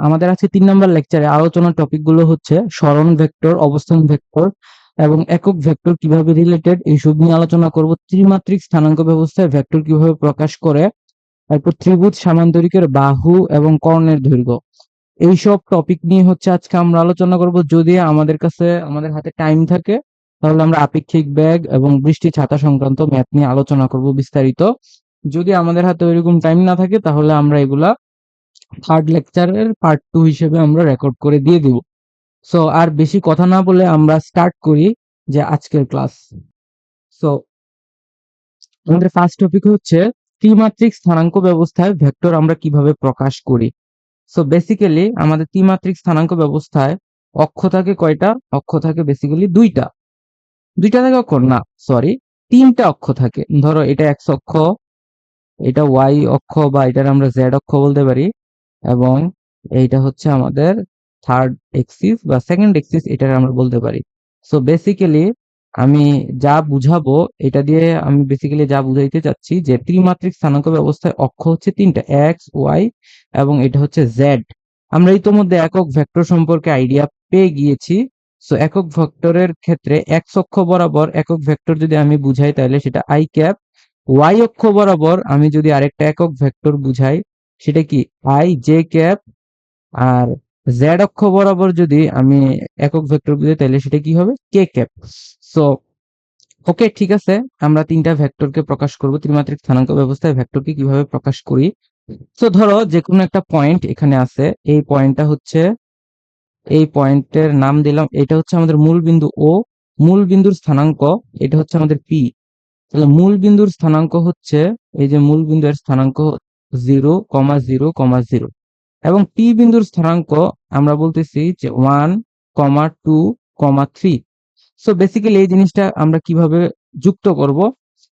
আমাদের আছে 3 নম্বর লেকচারে আলোচনার টপিক গুলো হচ্ছে সরণ ভেক্টর, অবস্থান ভেক্টর এবং একক ভেক্টর কিভাবে রিলেটেড, এইসব নিয়ে আলোচনা করব। ত্রিমাত্রিক স্থানাঙ্ক ব্যবস্থায় ভেক্টর কিভাবে প্রকাশ করে, তারপর ত্রিভুজ সামান্তরিকের বাহু এবং কর্ণের দৈর্ঘ্য, এইসব টপিক নিয়ে হচ্ছে আজকে আমরা আলোচনা করব। যদি আমাদের হাতে টাইম থাকে তাহলে আমরা আপেক্ষিক বেগ এবং বৃষ্টি ছাতা সংক্রান্ত ম্যাথ নিয়ে আলোচনা করব বিস্তারিত। যদি আমাদের হাতে ওইরকম টাইম না থাকে তাহলে আমরা এগুলা থার্ড লেকচারের পার্ট 2 হিসেবে আমরা রেকর্ড করে দিয়ে দিব। সো আর বেশি কথা না বলে আমরা স্টার্ট করি যে আজকের ক্লাস। সো আমাদের ফার্স্ট টপিক হচ্ছে ত্রিমাত্রিক স্থানাঙ্ক ব্যবস্থায় ভেক্টর আমরা কিভাবে প্রকাশ করি। সো বেসিক্যালি আমাদের ত্রিমাত্রিক স্থানাঙ্ক ব্যবস্থায় অক্ষ থাকে কয়টা? অক্ষ থাকে বেসিক্যালি দুইটা। দুইটা থাকে অক্ষ না, সরি, তিনটা অক্ষ থাকে। ধরো এটা এক্স অক্ষ, এটা ওয়াই অক্ষ বা এটার আমরা জেড অক্ষ বলতে পারি, এবং এইটা হচ্ছে আমাদের থার্ড এক্সিস বা সেকেন্ড এক্সিস, এটার আমরা বলতে পারি। সো বেসিক্যালি আমি যা বুঝাবো, এটা দিয়ে আমি বেসিক্যালি যা বুঝাইতে চাচ্ছি যে ত্রিমাত্রিক স্থানাঙ্ক ব্যবস্থায় অক্ষ হচ্ছে তিনটা, এক্স ওয়াই এবং এটা হচ্ছে জেড। আমরা ইতোমধ্যে একক ভেক্টর সম্পর্কে আইডিয়া পেয়ে গিয়েছি। সো একক ভেক্টরের ক্ষেত্রে এক্স অক্ষ বরাবর একক ভেক্টর যদি আমি বুঝাই তাহলে সেটা আই ক্যাপ, ওয়াই অক্ষ বরাবর আমি যদি আরেকটা একক ভেক্টর বুঝাই সেটা কি আই জে ক্যাপ, আর জেড অক্ষ বরাবর যদি আমি একক ভেক্টর বুঝাই তাহলে সেটা কি হবে কে ক্যাপ। সো ওকে, ঠিক আছে, আমরা তিনটা ভেক্টরকে প্রকাশ করব ত্রিমাত্রিক স্থানাঙ্ক ব্যবস্থায় ভেক্টরকে কিভাবে প্রকাশ করি। সো ধরো যে কোনো একটা পয়েন্ট এখানে আছে, এই পয়েন্টটা হচ্ছে, এই পয়েন্টের নাম দিলাম, এটা হচ্ছে আমাদের মূল বিন্দু ও, মূল বিন্দুর স্থানাঙ্ক এটা হচ্ছে আমাদের পি। তাহলে মূল বিন্দুর স্থানাঙ্ক হচ্ছে, এই যে মূল বিন্দুর স্থানাঙ্ক 0,0,0 এবং পি বিন্দুর স্থানাঙ্ক আমরা বলতেছি যে 1,2,3। সো বেসিক্যালি এই জিনিসটা আমরা কিভাবে যুক্ত করব।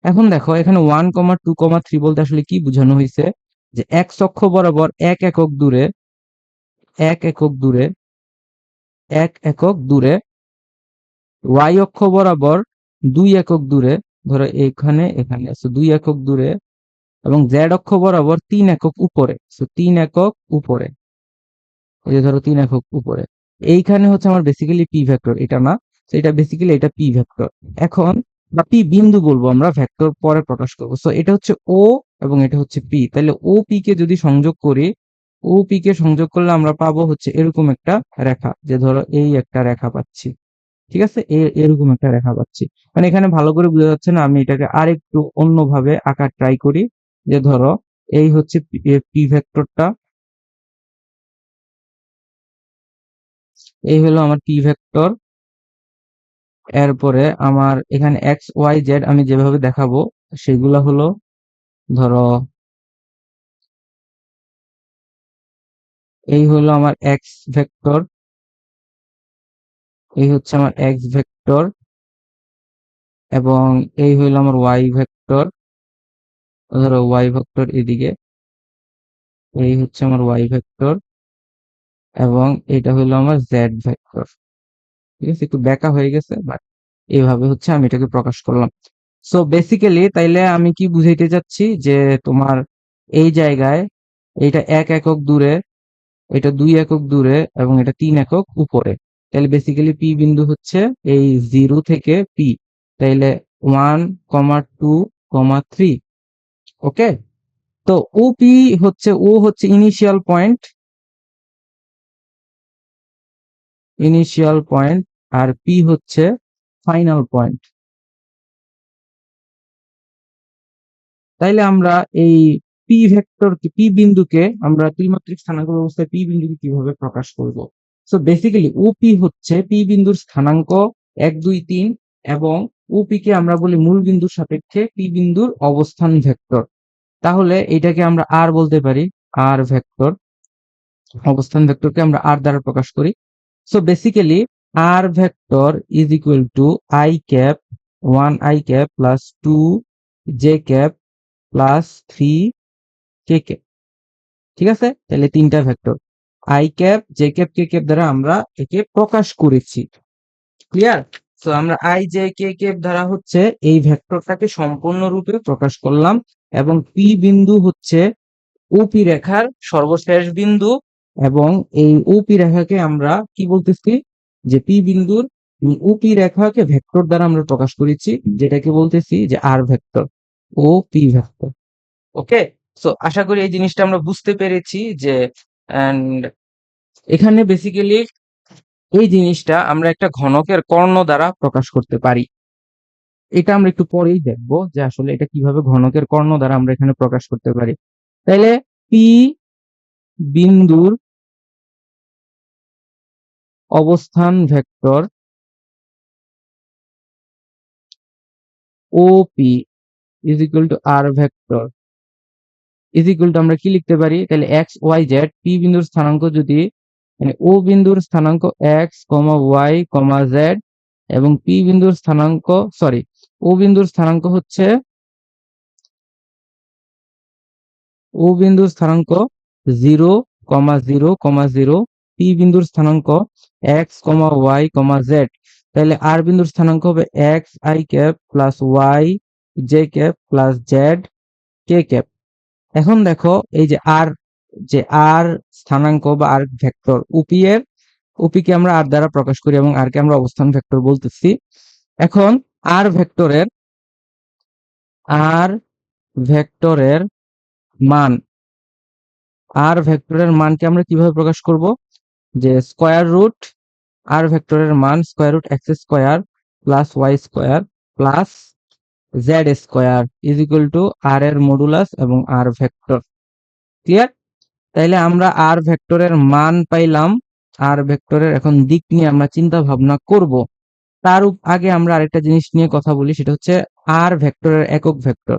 এখন দেখো এখানে 1,2,3 বলতে আসলে কি বোঝানো হয়েছে, যে এক্স অক্ষ বরাবর এক একক দূরে ওয়াই অক্ষ বরাবর 2 একক দূরে, ধরো এখানে এখানে আছে 2 একক দূরে, এবং জেড অক্ষ বরাবর 3 একক উপরে। সো 3 একক উপরে, এই যে ধরো 3 একক উপরে, এইখানে হচ্ছে আমার বেসিক্যালি পি ভেক্টর, এটা না, তো এটা বেসিক্যালি এটা পি ভেক্টর। এখন বা পি বিন্দু বলবো আমরা, ভেক্টর পরে প্রকাশ করবো। সো এটা হচ্ছে ও এবং এটা হচ্ছে পি। তাহলে ও পি কে যদি সংযোগ করি, ও পি কে সংযোগ করলে আমরা পাবো হচ্ছে এরকম একটা রেখা, যে ধরো এই একটা রেখা পাচ্ছি। ঠিক আছে, এরকম একটা রেখা পাচ্ছি। মানে এখানে ভালো করে বোঝা যাচ্ছে না, আমি এটাকে আরেকটু অন্যভাবে আঁকার ট্রাই করি। যে ধরো এই হচ্ছে পি ভেক্টরটা, এই হলো আমার পি ভেক্টর। এরপরে আমার এখানে এক্স ওয়াই জেড আমি যেভাবে দেখাবো সেগুলা হলো, ধরো এই হলো আমার এক্স ভেক্টর, এই হচ্ছে আমার এক্স ভেক্টর, এবং এই হলো আমার ওয়াই ভেক্টর। ধরো ওয়াই ভেক্টর এদিকে, এই হচ্ছে আমার ওয়াই ভেক্টর, এবং এটা হলো আমার জেড ভেক্টর। ঠিক আছে, একটু ব্যাকা হয়ে গেছে, বাট এইভাবে হচ্ছে আমি এটাকে প্রকাশ করলাম। সো বেসিক্যালি তাইলে আমি কি বুঝাইতে চাচ্ছি, যে তোমার এই জায়গায় এইটা 1 একক দূরে, এটা 2 একক দূরে, এবং এটা 3 একক উপরে। তাহলে বেসিক্যালি পি বিন্দু হচ্ছে এই 0 থেকে পি, তাইলে 1,2,3। ওকে, তো ওপি হচ্ছে, ও হচ্ছে ইনিশিয়াল পয়েন্ট আর পি হচ্ছে ফাইনাল পয়েন্ট। তাইলে আমরা এই পি বিন্দুকে আমরা ত্রিমাত্রিক স্থানাঙ্ক ব্যবস্থায় পি বিন্দুকে কিভাবে প্রকাশ করব। সো বেসিক্যালি ওপি হচ্ছে পি বিন্দুর স্থানাঙ্ক 1, 2, 3, এবং ওপি কে আমরা বলি মূল বিন্দুর সাপেক্ষে পি বিন্দুর অবস্থান ভেক্টর। তাহলে এটাকে আমরা আর বলতে পারি, আর ভেক্টর, অবস্থান ভেক্টরকে আমরা আর দ্বারা প্রকাশ করি। So basically R vector is equal to I cap, 1 i cap plus 2 j cap plus 3 K cap. ঠিক আছে, তাহলে তিনটা vector I cap J cap K cap দ্বারা আমরা একে প্রকাশ করেছি। ক্লিয়ার? তো আমরা আই জে কে ক্যাপ দ্বারা হচ্ছে এই ভেক্টরটাকে সম্পূর্ণরূপে প্রকাশ করলাম, এবং পি বিন্দু হচ্ছে ওপি রেখার সর্বশেষ বিন্দু, এবং এই ওপি রেখাকে আমরা কি বলতেছি, যে পি বিন্দুর ওপি রেখাকে ভেক্টর দ্বারা আমরা প্রকাশ করেছি, যেটাকে বলতেছি যে r vector O P vector. ওকে, সো আশা করি এই জিনিসটা আমরা বুঝতে পেরেছি যে এন্ড এখানে বেসিক্যালি এই জিনিসটা আমরা একটা ঘনকের কর্ণ দ্বারা প্রকাশ করতে পারি। এটা আমরা একটু পরেই দেখবো যে আসলে এটা কিভাবে ঘনকের কর্ণ দ্বারা আমরা এখানে প্রকাশ করতে পারি। তাইলে পি বিন্দুর অবস্থান vector OP is equal to R vector is equal to আমরা কি লিখতে পারি, তাহলে এক্স ওয়াই জেড, পি বিন্দুর স্থানাঙ্ক যদি মানে ও বিন্দুর স্থানাঙ্ক X comma Y comma Z এবং পি বিন্দুর স্থানাঙ্ক সরি ও বিন্দুর স্থানাঙ্ক হচ্ছে ও বিন্দুর স্থানাঙ্ক 0,0,0, পি বিন্দুর স্থানাঙ্ক X comma Y comma Z, তাহলে আর বিন্দুর স্থানাঙ্ক হবে x I cap plus Y J cap plus Z K cap. এখন দেখো এই যে আর স্থানাঙ্ক বা আর ভেক্টর ওপি কে আমরা আর দ্বারা প্রকাশ করি এবং আর কে আমরা অবস্থান ভেক্টর বলতেছি। এখন আর ভেক্টরের মান আর ভেক্টরের মানকে আমরা কিভাবে প্রকাশ করব, যে স্কয়ার রুট আর ভেক্টরের মান square root X square plus Y square plus Z square is equal to R এর মডুলাস এবং আর ভেক্টর। ক্লিয়ার? তাইলে আমরা আর ভেক্টরের মান পাইলাম, আর ভেক্টরের এখন দিক নিয়ে আমরা চিন্তা ভাবনা করব। আগে আমরা আরেকটা জিনিস নিয়ে কথা বলি, সেটা হচ্ছে আর ভেক্টরের একক ভেক্টর,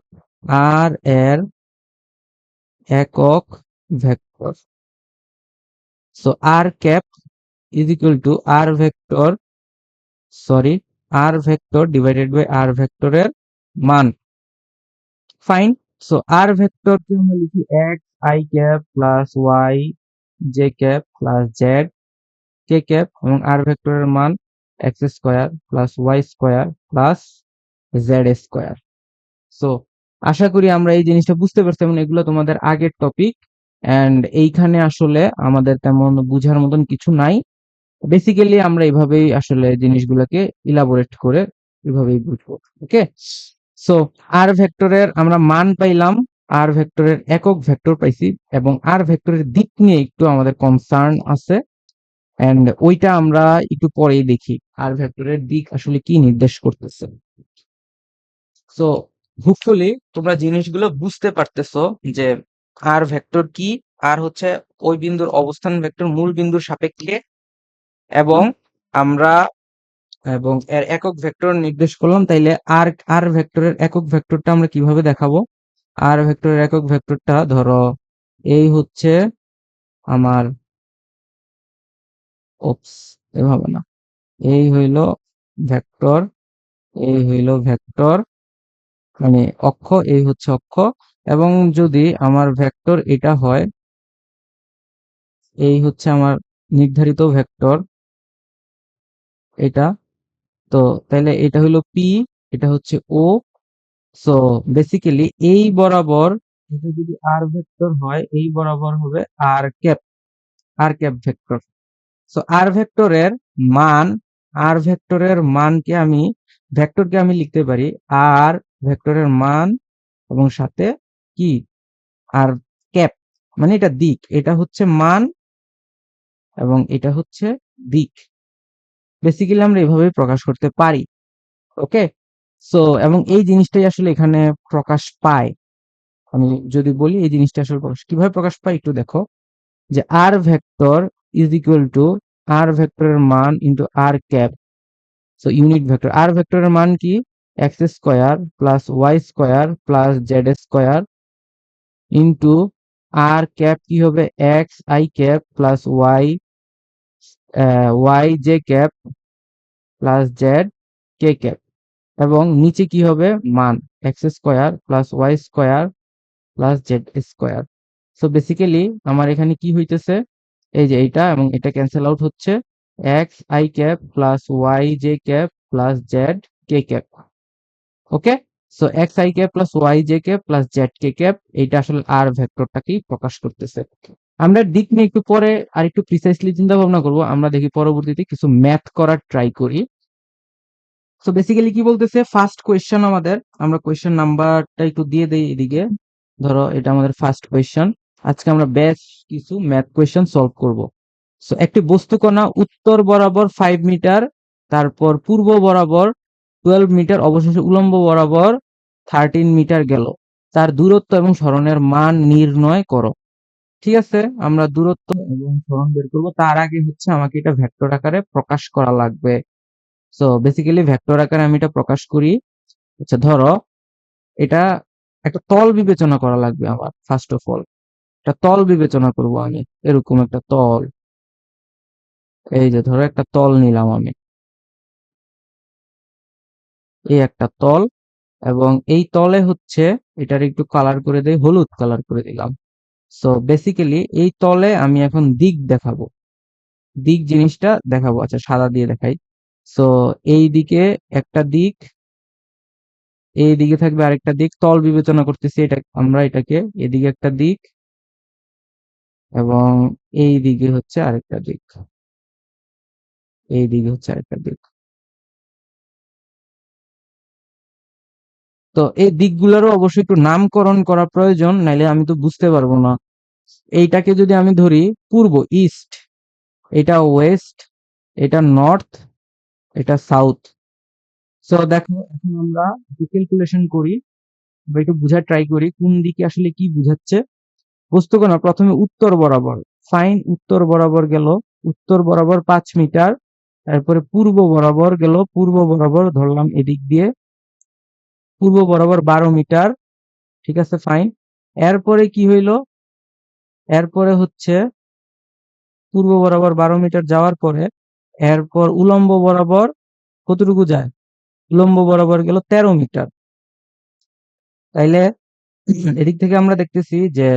আর এর একক vector. So R cap is equal to R vector divided by R ভেক্টরের মান। ফাইন। সো আর ভেক্টর কে আমরা লিখি X I cap plus Y J cap plus Z K cap এবং আর ভেক্টরের মান x square plus Y square plus Z square. So আশা করি আমরা এই জিনিসটা বুঝতে পারছি এবং এগুলো তোমাদের আগের টপিক এন্ড এইখানে আসলে আমাদের তেমন বুঝার মতন কিছু নাই। বেসিক্যালি আমরা এইভাবেই আসলে জিনিসগুলোকে ইলাবোরেট করে এভাবেই বুঝবো। ওকে, সো আর ভেক্টরের আমরা মান পাইলাম, আর ভেক্টরের একক ভেক্টর পাইছি এবং আর ভেক্টরের দিক নিয়ে একটু আমাদের কনসার্ন আছে এন্ড ওইটা আমরা একটু পরেই দেখি আর ভেক্টরের দিক আসলে কি নির্দেশ করতেছে। সো হোপফুলি তোমরা জিনিসগুলো বুঝতে পারতেছো যে আর ভেক্টর কি, আর হচ্ছে ওই বিন্দুর অবস্থান ভেক্টর মূল বিন্দুর সাপেক্ষে এবং আমরা এবং এর একক ভেক্টর নির্দেশ করলাম। তাইলে আর ভেক্টরের একক ভেক্টরটা আমরা কিভাবে দেখাবো, আর ভেক্টরের একক ভেক্টরটা ধরো এই হচ্ছে আমার ওপস এভাবে না, এই হইলো ভেক্টর, এই হইলো ভেক্টর মানে অক্ষ, এই হচ্ছে অক্ষ এবং যদি আমার ভেক্টর এটা হয়, এই হচ্ছে আমার নির্ধারিত ভেক্টর এটা, তো তাহলে এটা হইলো পি, এটা হচ্ছে ও। সো বেসিক্যালি এই বরাবর এটা যদি আর ভেক্টর হয়, এই বরাবর হবে আর ক্যাপ ভেক্টর। সো মান আর ভেক্টরের মানকে আমি ভেক্টরকে আমি লিখতে পারি আর ভেক্টরের মান এবং সাথে কি আর ক্যাপ, মানে এটা দিক, এটা হচ্ছে মান এবং এটা হচ্ছে দিক। বেসিক্যালি আমরা এভাবেই প্রকাশ করতে পারি। ওকে, সো এবং এই জিনিসটাই আসলে এখানে প্রকাশ পায়। আমি যদি বলি এই জিনিসটা আসলে কিভাবে প্রকাশ পায় একটু দেখো, যে r vector is equal to r ভেক্টরের মান into r cap. So unit vector r ভেক্টরের মান কি, x square plus Y square plus Z square into r cap কি হবে x I cap plus Y J cap plus Z K cap এবং নিচে কি হবে মান x square plus Y square plus Z square. So basically আমার এখানে কি হইতেছে, এই যে এটা এবং এটা ক্যান্সেল আউট হচ্ছে, X I cap plus Y J cap plus Z K cap. Okay, so X I cap plus Y J cap plus Z K cap, এইটা আসলে আর ভেক্টরটাকেই প্রকাশ করতেছে। আমরা দিক নিয়ে একটু পরে আর একটু প্রিসাইসলি চিন্তা ভাবনা করবো, আমরা দেখি পরবর্তীতে কিছু ম্যাথ করার ট্রাই করি। সো বেসিক্যালি কি বলতেছে, ফার্স্ট কোয়েশ্চেন আমাদের, আমরা কোয়েশ্চেন নাম্বারটা একটু দিয়ে দেই এদিকে। ধরো এটা আমাদের ফার্স্ট কোয়েশ্চেন। আজকে আমরা বেশ কিছু ম্যাথ কোয়েশ্চেন সলভ করব। সো একটি বস্তু কণা উত্তর বরাবর 5 মিটার, তারপর পূর্ব বরাবর 12 মিটার, অবশেষে উলম্ব বরাবর 13 মিটার গেল। তার দূরত্ব এবং সরণের মান নির্ণয় করো। ঠিক আছে, আমরা দূরত্ব এবং সরণ বের করব, তার আগে হচ্ছে আমাকে এটা ভেক্টর আকারে প্রকাশ করা লাগবে। সো বেসিক্যালি ভেক্টর আকারে আমি এটা প্রকাশ করি। আচ্ছা ধরো এটা একটা তল বিবেচনা করা লাগবে আমার। ফার্স্ট অফ অল একটা তল বিবেচনা করব আমি, এরকম একটা তল। এই যে ধরো একটা তল নিলাম আমি, এই একটা তল, এবং এই তলে হচ্ছে এটার একটু কালার করে দেই, হলুদ কালার করে দিলাম। সো বেসিক্যালি এই তলে আমি এখন দিক দেখাবো, দিক জিনিসটা দেখাবো। আচ্ছা সাদা দিয়ে দেখাই। সো এই দিকে একটা দিক, এই দিকে থাকবে আরেকটা দিক, তল বিবেচনা করতেছি এটা আমরা, এটাকে এদিকে একটা দিক এবং এই দিকে হচ্ছে আরেকটা দিক, এই দিকে হচ্ছে আরেকটা দিক। তো এই দিকগুলোরও অবশ্যই একটু নামকরণ করা প্রয়োজন, নাইলে আমি তো বুঝতে পারবো না। এইটাকে যদি আমি ধরি পূর্ব, ইস্ট, এটা ওয়েস্ট, এটা নর্থ, এটা সাউথ। সো দেখো এখন আমরা ক্যালকুলেশন করি বা একটু বোঝার ট্রাই করি কোন দিকে আসলে কি বুঝাচ্ছে। বস্তুকণা প্রথমে উত্তর বরাবর, ফাইন উত্তর বরাবর গেল, উত্তর বরাবর 5 মিটার, তারপরে পূর্ব বরাবর গেল, পূর্ব বরাবর ধরলাম এদিক দিয়ে, পূর্ব বরাবর 12 মিটার। ঠিক আছে ফাইন। এরপরে কি হইলো, এরপরে হচ্ছে পূর্ব বরাবর 12 মিটার যাওয়ার পরে এরপর উলম্ব বরাবর কতটুকু যায়, উলম্ব বরাবর গেল 13 মিটার। তাইলে এদিক থেকে আমরা দেখতেছি যে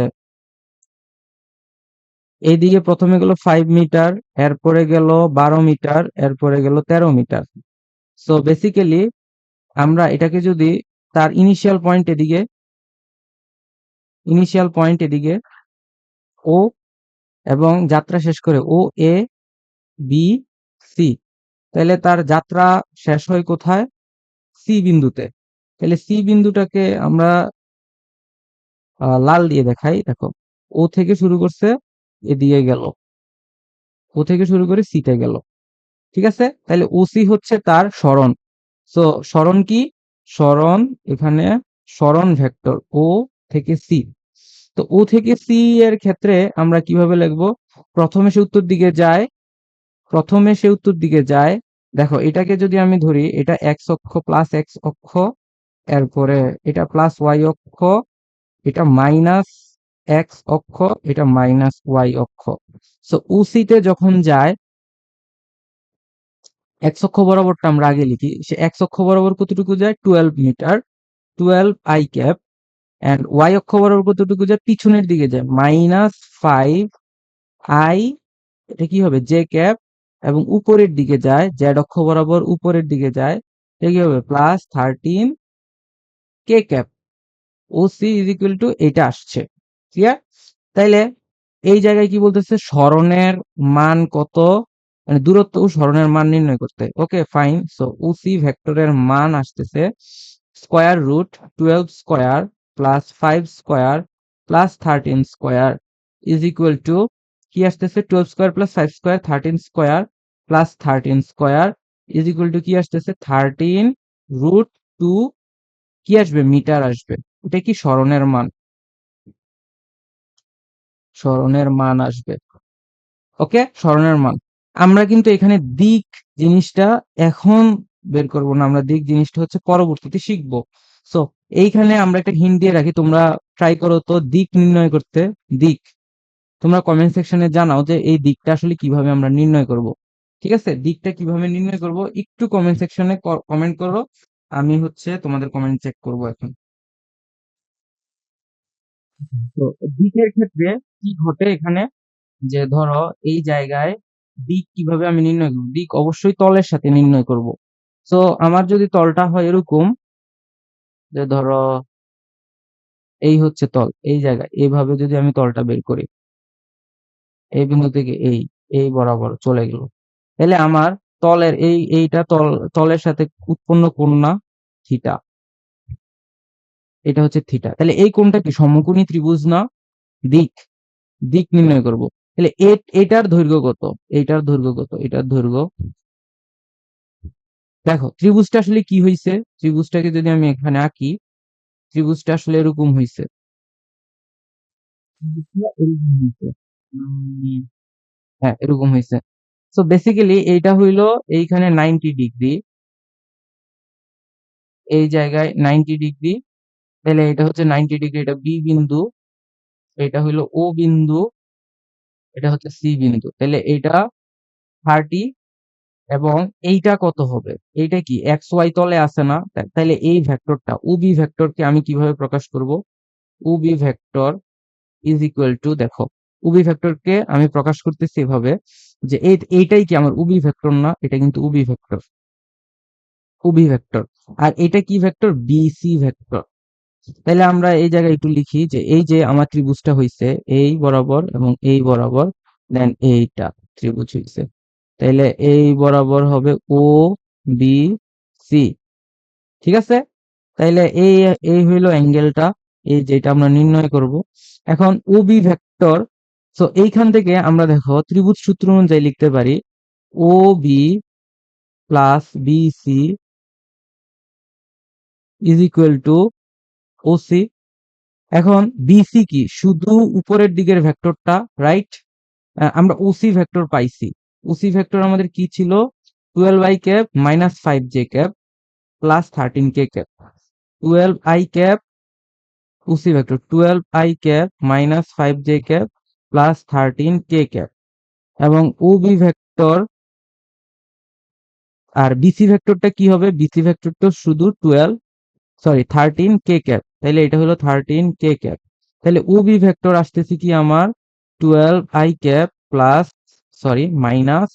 এইদিকে প্রথমে গেল 5 মিটার, এরপরে গেল 12 মিটার, এরপরে গেল 13 মিটার। সো বেসিক্যালি আমরা এটাকে যদি তার ইনিশিয়াল পয়েন্ট এদিকে ও, এবং যাত্রা শেষ করে ও এ বি সি, তাহলে তার যাত্রা শেষ হয় কোথায়, সি বিন্দুতে। তাহলে সি বিন্দুটাকে আমরা লাল দিয়ে দেখাই। দেখো ও থেকে শুরু করছে, এদিকে গেল, ও থেকে শুরু করে সিতে গেল। ঠিক আছে, তাহলে ওসি হচ্ছে তার সরণ। সো সরণ কি, সরণ এখানে সরণ ভেক্টর ও থেকে সি। তো ও থেকে সি এর ক্ষেত্রে আমরা কিভাবে লিখবো, প্রথমে সে উত্তর দিকে যায়, প্রথমে সে উত্তর দিকে যায়। দেখো এটাকে যদি আমি ধরি, এটা এক্স অক্ষ প্লাস এক্স অক্ষ, এরপরে এটা প্লাস ওয়াই অক্ষ, এটা মাইনাস এক্স অক্ষ, এটা মাইনাস ওয়াই অক্ষ। সো ওসিতে যখন যায়, এক্স অক্ষ বরাবরটা আমরা আগে লিখি, সে এক্স অক্ষ বরাবর কতটুকু যায়, 12 metre, 12 I cap. And Y অক্ষ বরাবর কতটুকু যায়, পিছনের দিকে যায়, মাইনাস 5 আই, এটা কি হবে জে ক্যাপ, এবং উপরের দিকে যায়, জেড অক্ষ বরাবর উপরের দিকে যায়, এটা কি হবে plus 13 K cap. OC is equal two এটা আসছে। ক্লিয়ার? তাইলে এই জায়গায় কি বলতেছে, স্মরণের মান কত, মানে দূরত্ব ও স্মরণের মান নির্ণয় করতে। Okay fine. সো ওসি ভেক্টরের মান আসতেছে square root 12 square plus 5 square plus 13 square is equal to কি আসতেছে, 12 square plus 5 square 13 square plus 13 square is equal to কি আসতেছে, 13 রুট 2, কি আসবে, মিটার আসবে। এটা কি স্মরণের মান, স্মরণের মান আসবে। ওকে, স্মরণের মান। আমরা কিন্তু এখানে দিক জিনিসটা এখন বের করব না, আমরা দিক জিনিসটা হচ্ছে পরবর্তীতে শিখবো। সো এইখানে আমরা একটা হিন্ট দিয়ে রাখি, তোমরা ট্রাই করো তো দিক নির্ণয় করতে। দিক তোমরা কমেন্ট সেকশনে জানাও যে এই দিকটা আসলে কিভাবে আমরা নির্ণয় করব। ঠিক আছে, দিকটা কিভাবে নির্ণয় করব একটু কমেন্ট সেকশনে কমেন্ট করো, আমি হচ্ছে তোমাদের কমেন্ট চেক করব এখন। তো দিকের ক্ষেত্রে কি ঘটে এখানে, যে ধরো এই জায়গায় দিক কিভাবে আমি নির্ণয় করব, দিক অবশ্যই তলের সাথে নির্ণয় করব। তো আমার যদি তলটা হয় এরকম, যে ধরো এই হচ্ছে তল, এই জায়গায় এইভাবে যদি আমি তলটা বের করি, এই বিন্দু থেকে এই বরাবর চলে গেল, তাহলে আমার তলের এইটা তলের সাথে উৎপন্ন কোণ না থিটা, এটা হচ্ছে থিটা। তাহলে এই কোণটা কি সমকোণী ত্রিভুজ না? দিক, দিক নির্ণয় করব। তাহলে এটার দৈর্ঘ্য কত, এইটার দৈর্ঘ্য কত, এটার দৈর্ঘ্য, দেখো ত্রিভুজটা আসলে কি হয়েছে, ত্রিভুজটাকে যদি আমি এখানে আঁকি, ত্রিভুজটা আসলে এরকম হয়েছে, ত্রিভুজটা এরকম হয়েছে। হ্যাঁ এরকম হয়েছে। সো বেসিক্যালি এইটা হইলো এইখানে 90 ডিগ্রি, এই জায়গায় 90 ডিগ্রি, তাহলে এটা হচ্ছে 90 ডিগ্রি, এটা বি বিন্দু, এটা হইলো ও বিন্দু, এটা হচ্ছে সি বিন্দু, তাহলে এটা 30, এবং এইটা কত হবে, এইটা কি এক্স ওয়াই তলে আছে না, তাহলে এই ভেক্টরটা উবি ভেক্টরকে আমি কিভাবে প্রকাশ করব, উবি ভেক্টর ইজ ইকুয়াল টু, দেখো উবি ভেক্টরকে আমি প্রকাশ করতেছি এভাবে যে এইটাই কি আমার উবি ভেক্টর না, এটা কিন্তু উবি ভেক্টর, উবি ভেক্টর, আর এটা কি ভেক্টর, বিসি ভেক্টর। তাহলে আমরা এই জায়গায় একটু লিখি যে এই যে আমার ত্রিভুজটা হইছে এই বরাবর এবং এই বরাবর, দেন এইটা ত্রিভুজ হইছে, তাহলে এই বরাবর হবে ও বি সি, ঠিক আছে। তাইলে এই এই হইলো অ্যাঙ্গেলটা, এই যেটা আমরা নির্ণয় করব। এখন ও বি ভেক্টর, সো এইখান থেকে আমরা দেখো ত্রিভুজ সূত্র অনুযায়ী লিখতে পারি O B plus B C is equal to O C. এখন বিসি কি শুধু উপরের দিকের ভেক্টরটা, রাইট? আমরা ওসি ভেক্টর পাইছি, ওসি ভেক্টর আমাদের কি ছিল, 12i minus 5j plus 13k, 12i OC vector 12i minus 5j plus 13k, এবং ওবি ভেক্টর আর বিসি ভেক্টরটা কি হবে, বিসি ভেক্টর তো শুধু 13k, তাহলে এটা হলো 13k, তাহলে ওবি ভেক্টর আসতেছে কি আমার 12i plus, sorry minus,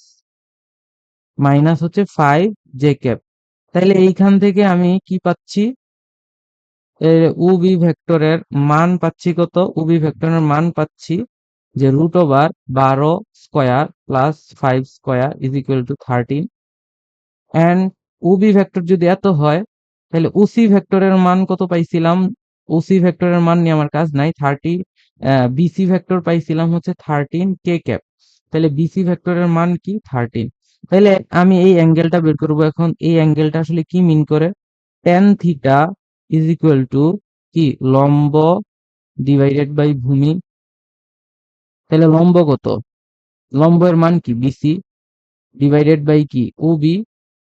minus হচ্ছে 5j, তাহলে এইখান থেকে আমি কি পাচ্ছি, উবি ভেক্টরের মান পাচ্ছি কত, উবি ভেক্টরের মান পাচ্ছি যে √12 square plus 5 square is equal to 13, and OB vector যদি এত হয় তাহলে ওসি ভেক্টরের মান কত পাইছিলাম, ওসি ভেক্টরের মান নিয়ে আমার কাজ নাই, বিসি ভেক্টর পাইছিলাম হচ্ছে 13k, তাহলে বিসি ভেক্টরের মান কি 13। তাহলে আমি এই অ্যাঙ্গেলটা বের করবো, এখন এই অ্যাঙ্গেলটা আসলে কি মিন করে, tan theta is equal to কি লম্ব ডিভাইডেড বাই ভূমি, তাহলে লম্ব কত, লম্বের মান কি বিসি ডিভাইডেড বাই কি ওবি,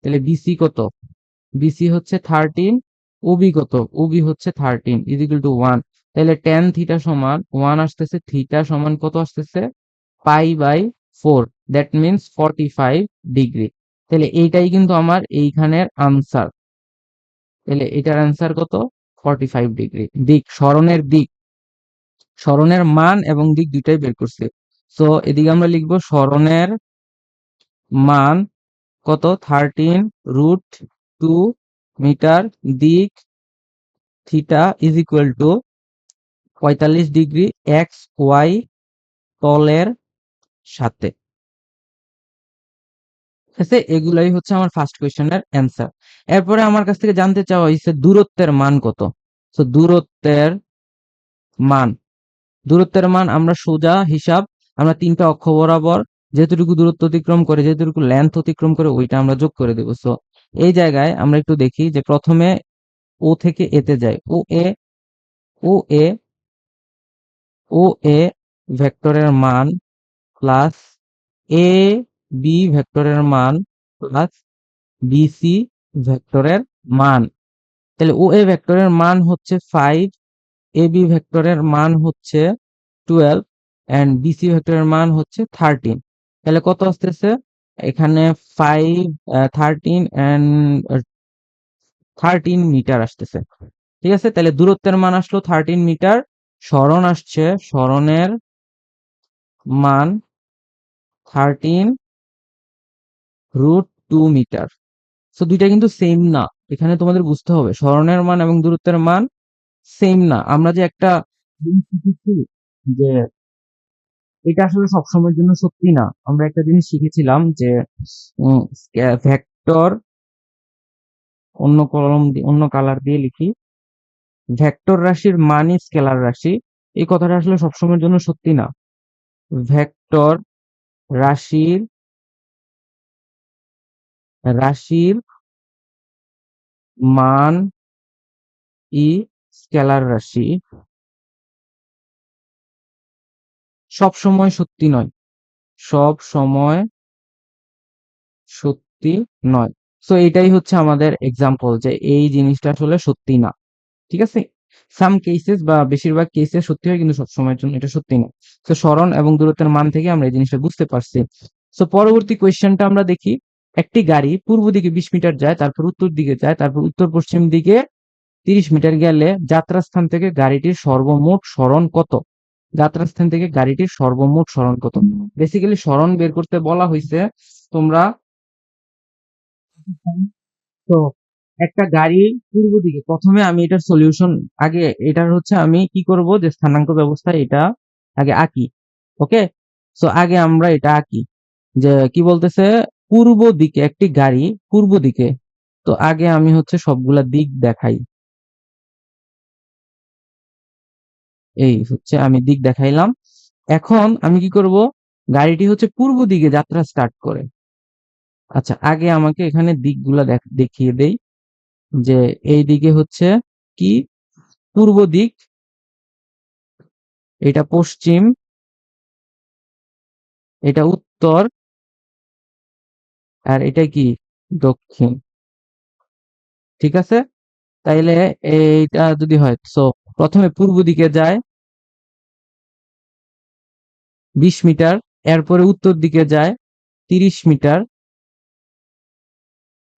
তাহলে বিসি কত, বিসি হচ্ছে 13, ওবি কত, ওবি হচ্ছে 13 ইজ ইকুয়াল টু 1, তাহলে tan থিটা সমান 1 আসতেছে, থিটা সমান কত আসতেছে π/4, দ্যাট মিনস 45 ডিগ্রি। তাহলে এইটাই কিন্তু আমার এইখানের আনসার, তাহলে এটার আনসার কত, 45 ডিগ্রি। দিক, সরণের দিক, সরণের মান এবং দিক দুইটাই বের করছে। সো এদিকে আমরা লিখবো সরণের মান কত, 13√2 মিটার, দিক theta is equal to 45 degree X Y তলের সাথে। ঠিক আছে, এগুলাই হচ্ছে আমার ফার্স্ট কোয়েশ্চেনের অ্যান্সার। এরপরে আমার কাছ থেকে জানতে চাওয়া হয়েছে দূরত্বের মান কত। সো দূরত্বের মান, দূরত্বের মান আমরা সোজা হিসাব, আমরা তিনটা অক্ষ বরাবর যেতটুকু দূরত্ব অতিক্রম করে, যেতটুকু লেন্থ অতিক্রম করে ওইটা আমরা যোগ করে দেবো। সো এই জায়গায় আমরা একটু দেখি যে প্রথমে ও থেকে এতে যায়, ও এ ও এ ভেক্টরের মান প্লাস এ বি ভেক্টরের মান প্লাস বিসি ভেক্টরের মান, তাহলে ও এ ভেক্টরের মান হচ্ছে 5, এ বি ভেক্টরের মান হচ্ছে 12, এন্ড বিসি ভেক্টরের মান হচ্ছে 13, তাহলে কত আসতেছে এখানে 5, 13 এন্ড 13 মিটার আসতেছে। ঠিক আছে, তাহলে দূরত্বের মান আসলো 13 মিটার, সরণ আসছে, সরণের মান 13√2 মিটার। সো দুইটা কিন্তু সেম না, এখানে তোমাদের বুঝতে হবে সরণের মান এবং দূরত্বের মান সেম না। আমরা যে একটা জিনিস শিখেছি যে এটা আসলে সবসময়ের জন্য সত্যি না। আমরা একটা জিনিস শিখেছিলাম যে ভেক্টর, অন্য কলম দিয়ে অন্য কালার দিয়ে লিখি, ভেক্টর রাশির মানই স্কেলার রাশি। এই কথাটা আসলে সবসময়ের জন্য সত্যি না। ভেক্টর রাশির রাশির মান ই স্কেলার রাশি সব সময় সত্যি নয়, সব সময় সত্যি নয়। সো এটাই হচ্ছে আমাদের এক্সাম্পল যে এই জিনিসটা আসলে সত্যি না। ঠিক আছে, সাম কেসেস বা বেশিরভাগ কেসে সত্যি হয় কিন্তু সবসময়ের জন্য এটা সত্যি না। তো সরণ এবং দূরত্বের মান থেকে আমরা এই জিনিসটা বুঝতে পারছি। সো পরবর্তী কোয়েশ্চেনটা আমরা দেখি। একটি গাড়ি পূর্ব দিকে 20 মিটার যায়, তারপর উত্তর দিকে যায়, তারপর উত্তর পশ্চিম দিকে 30 মিটার গেলে যাত্রাস্থান থেকে গাড়িটির সর্বমোট সরণ কত? যাত্রাস্থান থেকে গাড়িটির সর্বমোট সরণ কত? বেসিক্যালি সরণ বের করতে বলা হয়েছে। তোমরা তো একটা গাড়ি পূর্ব দিকে, প্রথমে আমি এটার সলিউশন আগে, এটার হচ্ছে আমি কি করব যে স্থানাঙ্ক ব্যবস্থা এটা আগে আঁকি। ওকে, সো আগে আমরা এটা আঁকি যে কি বলতেছে, পূর্ব দিকে একটি গাড়ি পূর্ব দিকে। তো আগে আমি হচ্ছে সবগুলা দিক দেখাই। এই হচ্ছে আমি দিক দেখাইলাম। এখন আমি কি করব, গাড়িটি হচ্ছে পূর্ব দিকে যাত্রা স্টার্ট করে। আচ্ছা, আগে আমাকে এখানে দিকগুলা দেখিয়ে দেই যে এই দিকে হচ্ছে কি পূর্ব দিক, এটা পশ্চিম, এটা উত্তর, আর এটা কি দক্ষিণ। ঠিক আছে, তাইলে এইটা যদি হয়, সো প্রথমে পূর্ব দিকে যায় 20 মিটার, এরপরে উত্তর দিকে যায় 30 মিটার,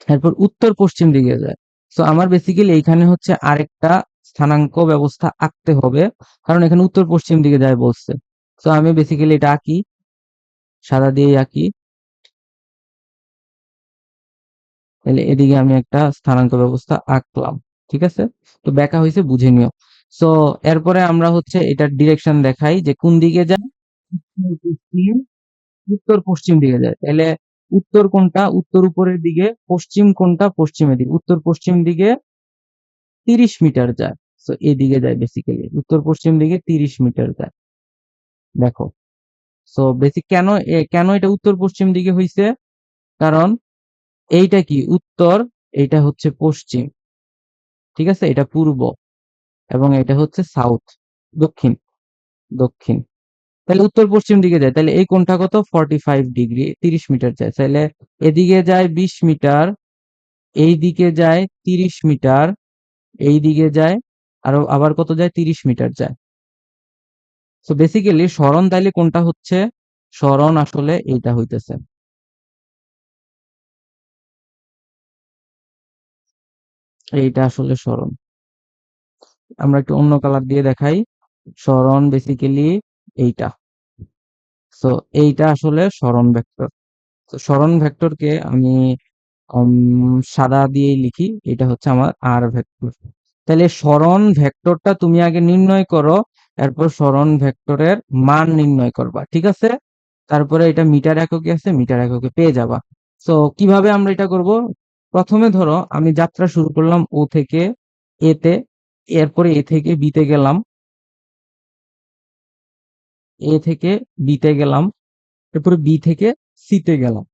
এরপর উত্তর পশ্চিম দিকে যায়। সো আমার বেসিক্যালি এইখানে হচ্ছে আরেকটা স্থানাঙ্ক ব্যবস্থা আঁকতে হবে, কারণ এখানে উত্তর পশ্চিম দিকে যায় বলছে। সো আমি বেসিক্যালি এটা আঁকি, সাদা দিয়েই আঁকি। তাহলে এদিকে আমি একটা স্থানাঙ্ক ব্যবস্থা আঁকলাম। ঠিক আছে, তো ব্যাখ্যা হয়েছে, বুঝে নিও। সো এরপরে আমরা হচ্ছে এটার ডিরেকশন দেখাই যে কোন দিকে যায়, পশ্চিম, উত্তর পশ্চিম দিকে যায়। তাহলে উত্তর কোনটা, উত্তর উপরের দিকে, পশ্চিম কোনটা, পশ্চিমের দিকে। উত্তর পশ্চিম দিকে 30 মিটার যায়। সো এদিকে যায় বেসিক্যালি, উত্তর পশ্চিম দিকে 30 মিটার যায়। দেখো, সো বেসিক কেন এটা উত্তর পশ্চিম দিকে হইছে, কারণ এইটা কি উত্তর, এইটা হচ্ছে পশ্চিম। ঠিক আছে, এটা পূর্ব এবং এটা হচ্ছে সাউথ, দক্ষিণ, দক্ষিণ। তাহলে উত্তর পশ্চিম দিকে যায়, তাহলে এই কোণটা কত, 45 ডিগ্রি, 30 মিটার যায়। তাহলে এদিকে যায় 20 মিটার, এই দিকে যায় 30 মিটার, এই দিকে যায় আরো আবার কত যায়, 30 মিটার যায়। সো বেসিক্যালি সরণ তাইলে কোনটা হচ্ছে, সরণ আসলে এইটা হইতেছে, এইটা আসলে সরণ। আমরা একটু অন্য কালার দিয়ে দেখাই। সরণ বেসিক্যালি এইটা। সো এইটা আসলে সরণ ভেক্টর। তো সরণ ভেক্টরকে আমি সাদা দিয়েই লিখি, এটা হচ্ছে আমার আর ভেক্টর। তাহলে সরণ ভেক্টরটা তুমি আগে নির্ণয় করো, এরপর সরণ ভেক্টরের মান নির্ণয় করবা। ঠিক আছে, তারপরে এটা মিটার এককে আছে, মিটার এককে পেয়ে যাবা। তো কিভাবে আমরা এটা করব, প্রথমে ধরো আমি যাত্রা শুরু করলাম ও থেকে এ তে, এরপরে এ থেকে বি তে গেলাম, এ থেকে বি তে গেলাম, এরপরে বি থেকে সি তে গেলাম।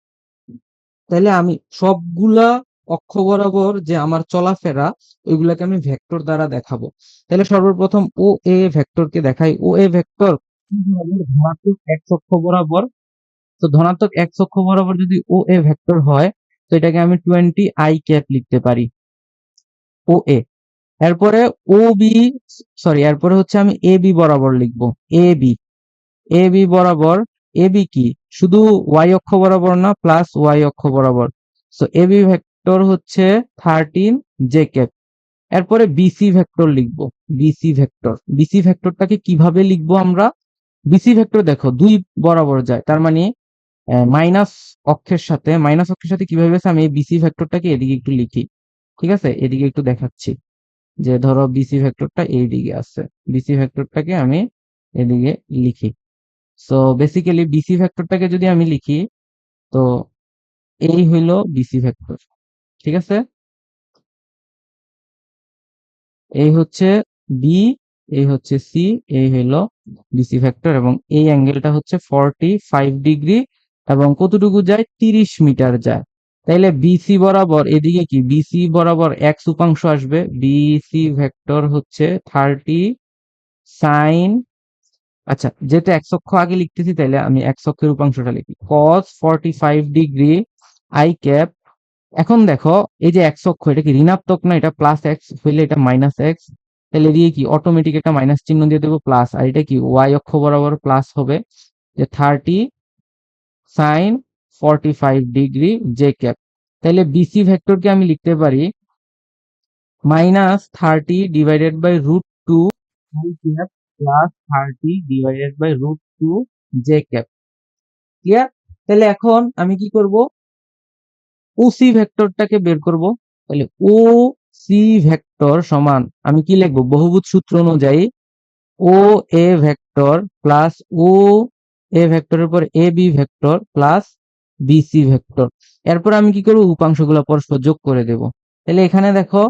তাহলে আমি সবগুলা অক্ষ বরাবর যে আমার চলাফেরা, ওইগুলাকে আমি ভেক্টর দ্বারা দেখাবো। তাহলে সর্বপ্রথম ও এ ভেক্টরকে দেখাই। ও এ ভেক্টর ধনাত্মক এক্স অক্ষ বরাবর। তো ধনাত্মক এক্স অক্ষ বরাবর যদি ও এ ভেক্টর হয়, তো এটাকে আমি 20 i লিখতে পারি, ও এ। এরপরে ও বি, সরি, এরপরে হচ্ছে আমি এ বি বরাবর লিখবো, এ বি, এ বি বরাবর। এ বি কি শুধু ওয়াই অক্ষ বরাবর না, প্লাস ওয়াই অক্ষ বরাবর। সো এ বি ভেক্টর হচ্ছে 13 j। এরপরে বিসি ভেক্টর লিখবো, বিসি ভেক্টর। বিসি ভেক্টরটাকে কিভাবে লিখবো আমরা, বিসি ভেক্টর দেখো দুই বরাবর যায়, তার মানে মাইনাস অক্ষের সাথে, মাইনাস অক্ষের সাথে কিভাবে আছে, আমি এই বিসি ভেক্টরটাকে এদিকে একটু লিখি। ঠিক আছে, এদিকে একটু দেখাচ্ছি যে ধরো বিসি ভেক্টরটা এই দিকে আছে, বিসি ভেক্টরটাকে আমি এদিকে লিখি। সো বেসিক্যালি বিসি ভেক্টরটাকে যদি আমি লিখি, তো এই হইলো বিসি ভেক্টর। ঠিক আছে, এই হচ্ছে বি, এই হচ্ছে সি, এই হইলো বিসি ভেক্টর, এবং এই অ্যাঙ্গেলটা হচ্ছে 45 ডিগ্রি, এবং কতটুকু যায়, 30 মিটার যায়। তাইলে বিসি বরাবর এদিকে কি, বিসি বরাবর এক্স উপাংশ আসবে, বিসি ভেক্টর হচ্ছে 30 সাইন, আচ্ছা যেহেতু এক্স অক্ষ আগে লিখতেছি তাইলে আমি এক্স অক্ষের উপাংশটা লিখি, কস 45 ডিগ্রি আই ক্যাপ। এখন দেখো এই যে এক্স অক্ষ, এটা কি ঋণাত্মক না, এটা প্লাস এক্স হইলে এটা মাইনাস এক্স, তাহলে দিয়ে কি অটোমেটিক একটা মাইনাস চিহ্ন দিয়ে দেবো প্লাস, আর এটা কি ওয়াই অক্ষ বরাবর প্লাস হবে, যে 30 sin 45 ডিগ্রি জে ক্যাপ। তাহলে বিসি ভেক্টরকে আমি লিখতে পারি -30 divided by √2 I cap plus 30 divided by √2 J cap. Clear? তাহলে এখন আমি কি করব, ওসি ভেক্টরটাকে বের করব। তাহলে ও সি ভেক্টর সমান, আমি কি লিখবো, বহুভুজ সূত্র অনুযায়ী ও A vector plus O A ভেক্টরের পর A B vector plus BC vector. এরপর আমি কি করবো, উপাংশগুলো পরস্পর যোগ করে দেব। তাহলে এখানে দেখো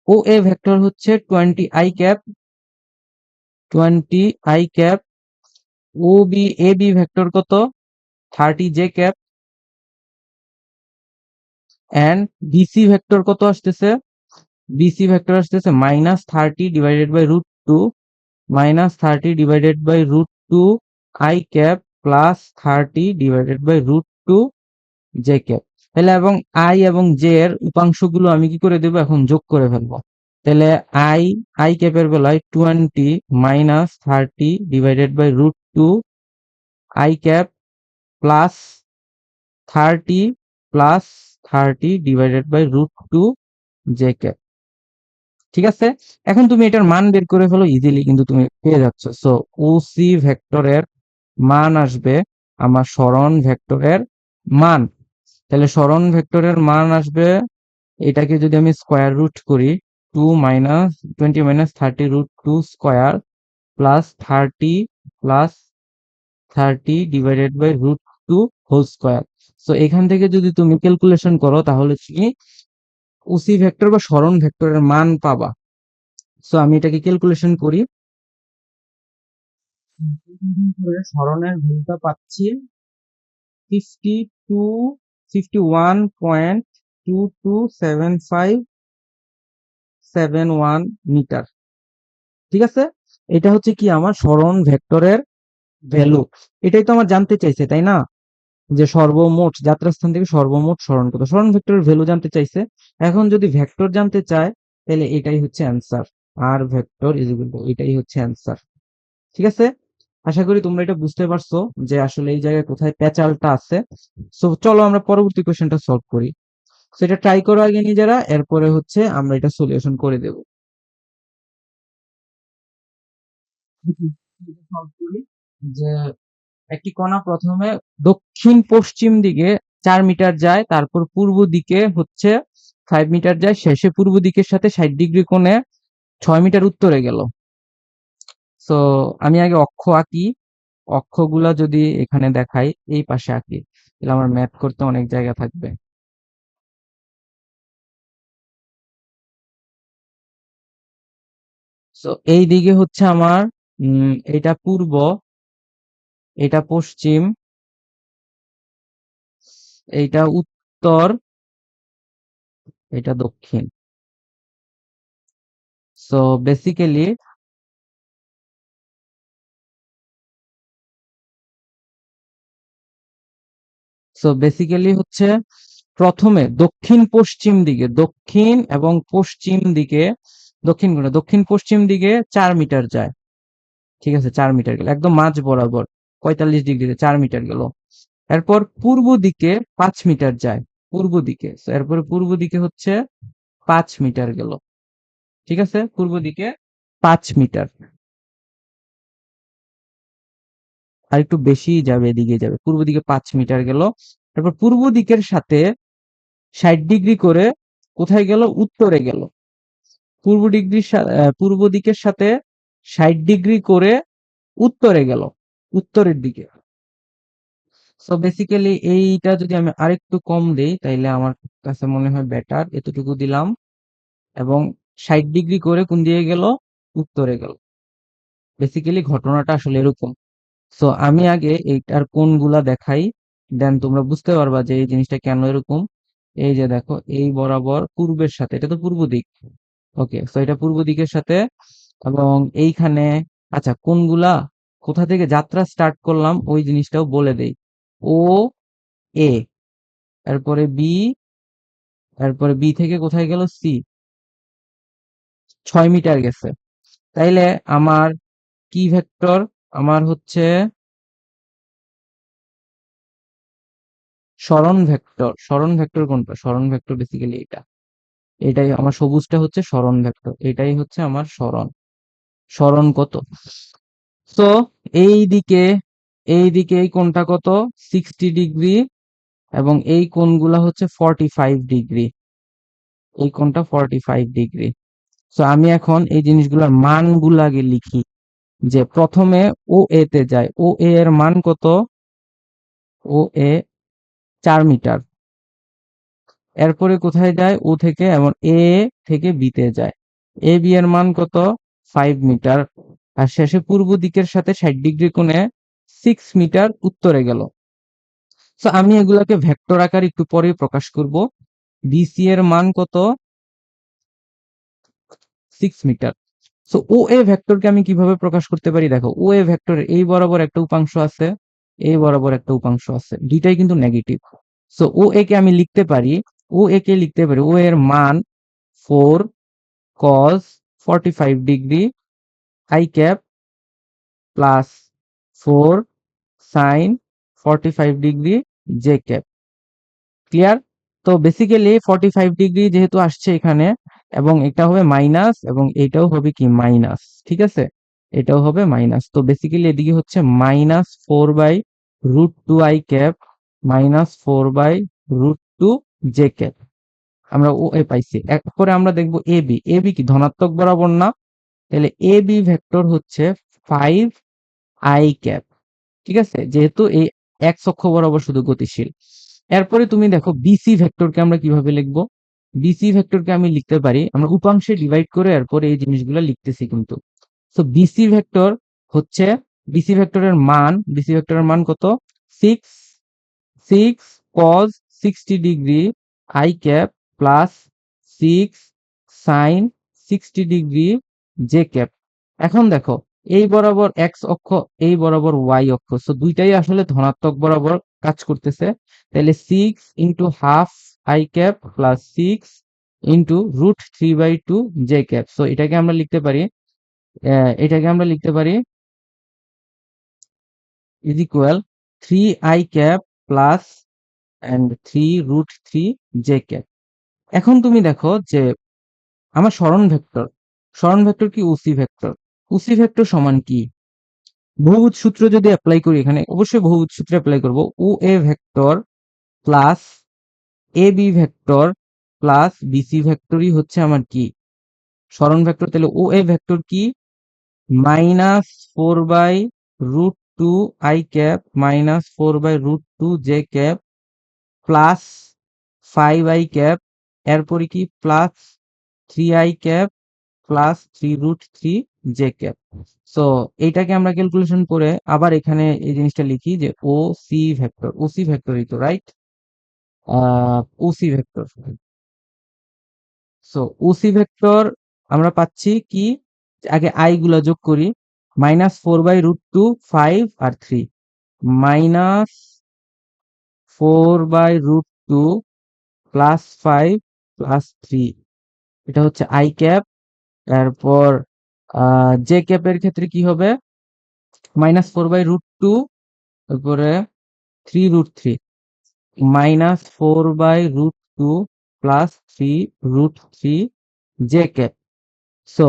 ও এ ভেক্টর হচ্ছে 20 i ক্যাপ ও বি এ বি ভেক্টর কত, 30 j cap, and BC vector কত আসতেছে, বিসি ভেক্টর আসতেছে -30 divided by √2 -30 divided by √2 I cap plus 30 divided by √2 J cap. তাহলে এবং আই এবং জে এর উপাংশগুলো আমি কি করে দেবো, এখন যোগ করে ফেলবো। তাহলে আই আই ক্যাপের বেলায় 20 -30 divided by √2 I cap plus 30 plus 30 divided by √2 J cap. ঠিক আছে, এখন তুমি এটার মান বের করে ফেলো ইজিলি, কিন্তু তুমি পেয়ে যাচ্ছ। সো ওসি ভেক্টরের মান আসবে আমার সরণ ভেক্টরের মান। তাহলে সরণ ভেক্টরের মান আসবে, এটাকে যদি আমি স্কোয়ার রুট করি, 20 - 30 √2 square plus 30 plus 30 divided by √2 whole square. So এখান থেকে যদি তুমি ক্যালকুলেশন করো তাহলে তুমি ওসি ভেক্টর বা সরণ ভেক্টরের মান পাবা। সো আমি এটাকে ক্যালকুলেশন করি, সরণের ভ্যালুটা পাচ্ছি 51.227571 মিটার। ঠিক আছে, এটা হচ্ছে কি আমার সরণ ভেক্টরের ভ্যালু। এটাই তো আমার জানতে চাইছে, তাই না, যে সর্বমোট যাত্রাস্থান থেকে সর্বমোট সরণ কত, সরণ ভেক্টরের ভ্যালু জানতে চাইছে। এখন যদি ভেক্টর জানতে চায় তাহলে এটাই হচ্ছে answer, R vector is equal to, এটাই হচ্ছে অ্যান্সার। ঠিক আছে, আশা করি তোমরা এটা বুঝতে পারছো যে আসলে এই জায়গায় কোথায় প্যাচালটা আছে। সো চলো আমরা পরবর্তী কোশ্চেনটা সলভ করি। সেটা ট্রাই করো আগে নিজেরা, এরপরে হচ্ছে আমরা এটা সলিউশন করে দেব। সলভ করি যে একটি কণা প্রথমে দক্ষিণ পশ্চিম দিকে 4 মিটার যায়, তারপর পূর্ব দিকে হচ্ছে 5 মিটার যায়, শেষে পূর্ব দিকের সাথে 60 ডিগ্রি কোণে 6 মিটার উত্তরে গেল। সো আমি আগে অক্ষ আঁকি, অক্ষগুলা যদি এখানে দেখাই, এই পাশে আঁকি, তাহলে আমার ম্যাথ করতে অনেক জায়গা থাকবে। সো এই দিকে হচ্ছে আমার এটা পূর্ব, এটা পশ্চিম, এইটা উত্তর, এটা দক্ষিণ। সো বেসিক্যালি হচ্ছে প্রথমে দক্ষিণ পশ্চিম দিকে, দক্ষিণ এবং পশ্চিম দিকে, দক্ষিণ কোণে দক্ষিণ পশ্চিম দিকে 4 মিটার যায়। ঠিক আছে, 4 মিটার গেল একদম মাঝ বরাবর, 45 ডিগ্রিতে 4 মিটার গেল। এরপর পূর্ব দিকে 5 মিটার যায়, পূর্ব দিকে। এরপরে পূর্ব দিকে হচ্ছে 5 মিটার গেল। ঠিক আছে, পূর্ব দিকে 5 মিটার, আর একটু বেশি যাবে, এদিকে যাবে, পূর্ব দিকে 5 মিটার গেল। তারপর পূর্ব দিকের সাথে 60 ডিগ্রি করে কোথায় গেল? উত্তরে গেল। পূর্ব দিকের সাথে 60 ডিগ্রি করে উত্তরে গেল, উত্তরের দিকে। সো বেসিক্যালি এইটা যদি আমি আরেকটু কম দেই তাইলে আমার কাছে মনে হয় বেটার। এতটুকু দিলাম এবং 60 ডিগ্রি করে কোন দিকে গেল? উত্তরে গেল। বেসিক্যালি ঘটনাটা আসলে এরকম। সো আমি আগে এইটার কোণগুলা দেখাই, দেন তোমরা বুঝতে পারবা যে এই জিনিসটা কেন এরকম। এই যে দেখো, এই বরাবর পূর্বের সাথে, এটা তো পূর্ব দিক। ওকে, সো এটা পূর্ব দিকের সাথে এবং এইখানে, আচ্ছা কোনগুলা কোথা থেকে যাত্রা স্টার্ট করলাম ওই জিনিসটাও বলে দেই। ও এ, এরপরে বি, এরপরে বি থেকে কোথায় গেল? সি, 6 মিটার গেছে। তাইলে আমার কি ভেক্টর? আমার হচ্ছে সরণ ভেক্টর। সরণ ভেক্টর কোনটা? সরণ ভেক্টর বেসিক্যালি এটা, এটাই আমার সবুজটা হচ্ছে সরণ ভেক্টর, এটাই হচ্ছে আমার সরণ। সরণ কত? তো এই দিকে এই কোণটা কত? 60 ডিগ্রি এবং এই কোণগুলা হচ্ছে 45 ডিগ্রি। এই কোণটা 45 ডিগ্রি। তো আমি এখন এই জিনিসগুলোর মানগুলো আগে লিখি। যে প্রথমে ও এ তে যায়, ও এ এর মান কত? ও এ 4 মিটার। এরপরে কোথায় যায়? ও থেকে, এবং এ থেকে বি তে যায়। এ বি এর মান কত? 5 মিটার। আর শেষে পূর্ব দিকের সাথে 60 ডিগ্রি কোণে 6 মিটার উত্তরে গেল। তো আমি এগুলাকে ভেক্টর আকার একটু পরে প্রকাশ করব। বিসি এর মান কত? 6 মিটার। সো ও এ ভেক্টরকে আমি কিভাবে প্রকাশ করতে পারি? দেখো, ও এ ভেক্টরের এই বরাবর একটা উপাংশ আছে, এই বরাবর একটা উপাংশ আছে, দুইটাই কিন্তু নেগেটিভ। সো ও এ কে আমি লিখতে পারি, ও এর মান 4 cos 45 degree I cap plus 4 sin 45 degree J cap. Clear? তো বেসিক্যালি 45 ডিগ্রি যেহেতু আসছে এখানে, এবং এটা হবে মাইনাস এবং এটাও হবে কি? মাইনাস। ঠিক আছে, এটাও হবে মাইনাস। তো বেসিক্যালি এদিকে হচ্ছে -4/√2 i ক্যাপ -4/√2 জে ক্যাপ। আমরা ও এ পাইছি। এরপরে আমরা দেখবো এ বি। এ বি কি ধনাত্মক বরাবর না? তাহলে এ বি ভেক্টর হচ্ছে 5 i ক্যাপ। ঠিক আছে, যেহেতু এই এক্স অক্ষ বরাবর শুধু গতিশীল। এরপরে তুমি দেখো বিসি ভেক্টরকে আমরা কিভাবে লিখবো? বিসি ভেক্টরকে আমি লিখতে পারি, আমরা উপাংশে ডিভাইড করে এরপরে এই জিনিসগুলো লিখতেছি কিন্তু। সো হচ্ছে বিসি ভেক্টরের মান কত? 6 cos 60 degree I cap plus 6 sin 60 degree J cap. এখন দেখো, এই বরাবর এক্স অক্ষ, এই বরাবর ওয়াই অক্ষ, সো দুইটাই আসলে ধনাত্মক বরাবর কাজ করতেছে। তাহলে 6 × ½ i cap plus 6 × √3/2 J cap. So এটাকে আমরা লিখতে পারি is equal 3 i cap plus and 3√3 J cap. এখন তুমি দেখো যে আমার সরণ ভেক্টর কি? OC vector. ওসি ভেক্টর সমান কি? বহুভুজ সূত্র যদি অ্যাপ্লাই করি, এখানে অবশ্যই বহুভুজ সূত্র অ্যাপ্লাই করব। O A vector plus A B vector plus BC ভেক্টরই হচ্ছে আমার কি? সরণ ভেক্টর। তাহলে ও এ ভেক্টর কি? -4/√2 i cap -4/√2 J cap plus 5 i cap, এরপরে কি? Plus 3 i cap plus 3√3 J cap. So এইটাকে আমরা ক্যালকুলেশন করে আবার এখানে এই জিনিসটা লিখি যে ও সি ভেক্টর। ওসি ভেক্টরই তো, right? OC vector. So OC vector আমরা পাচ্ছি কি? আগে আই গুলা যোগ করি। -4/√2, 5 আর 3, -4/√2 প্লাস 5 প্লাস 3, এটা হচ্ছে আই ক্যাপ। তারপর জে ক্যাপের ক্ষেত্রে কি হবে? -4/√2, তারপরে 3√3, -4/√2 প্লাস 3√3 জে ক্যাপ। সো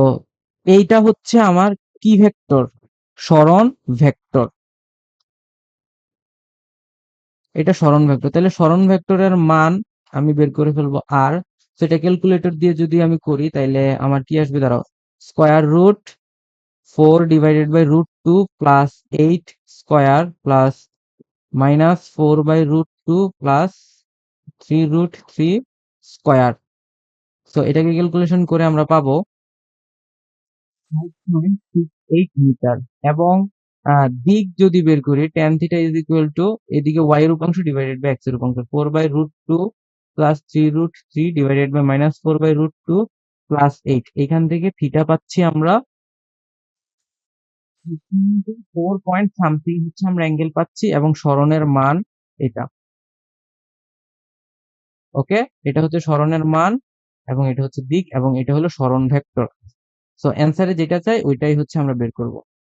এইটা হচ্ছে আমার কি ভেক্টর? সরণ ভেক্টর। এটা সরণ ভেক্টর। তাহলে সরণ ভেক্টরের মান আমি বের করে ফেলবো আর। সেটা ক্যালকুলেটর দিয়ে যদি আমি করি তাইলে আমার কি আসবে দাঁড়াও, square root 4 divided by root 2 plus 8 square plus minus 4 by root 2 plus 3 root 3 square. So এটাকে ক্যালকুলেশন করে আমরা পাবো 5.68 মিটার। এবং দিক যদি বের করি tan theta is equal two এদিকে y এর উপাংশ ডিভাইডেড বাই x এর উপাংশ 4 by root 2 plus 3 root 3 divided by minus 4 by root 2 plus 8। এখান থেকে থিটা পাচ্ছি আমরা 4 পয়েন্ট সামথিং হচ্ছে আমরা অ্যাঙ্গেল পাচ্ছি, এবং সরণের মান এটা। ওকে, এটা হচ্ছে সরণের মান, এবং এটা হচ্ছে দিক, এবং এটা হলো সরণ ভেক্টর। সো অ্যান্সারে যেটা চাই ওইটাই হচ্ছে আমরা বের করব।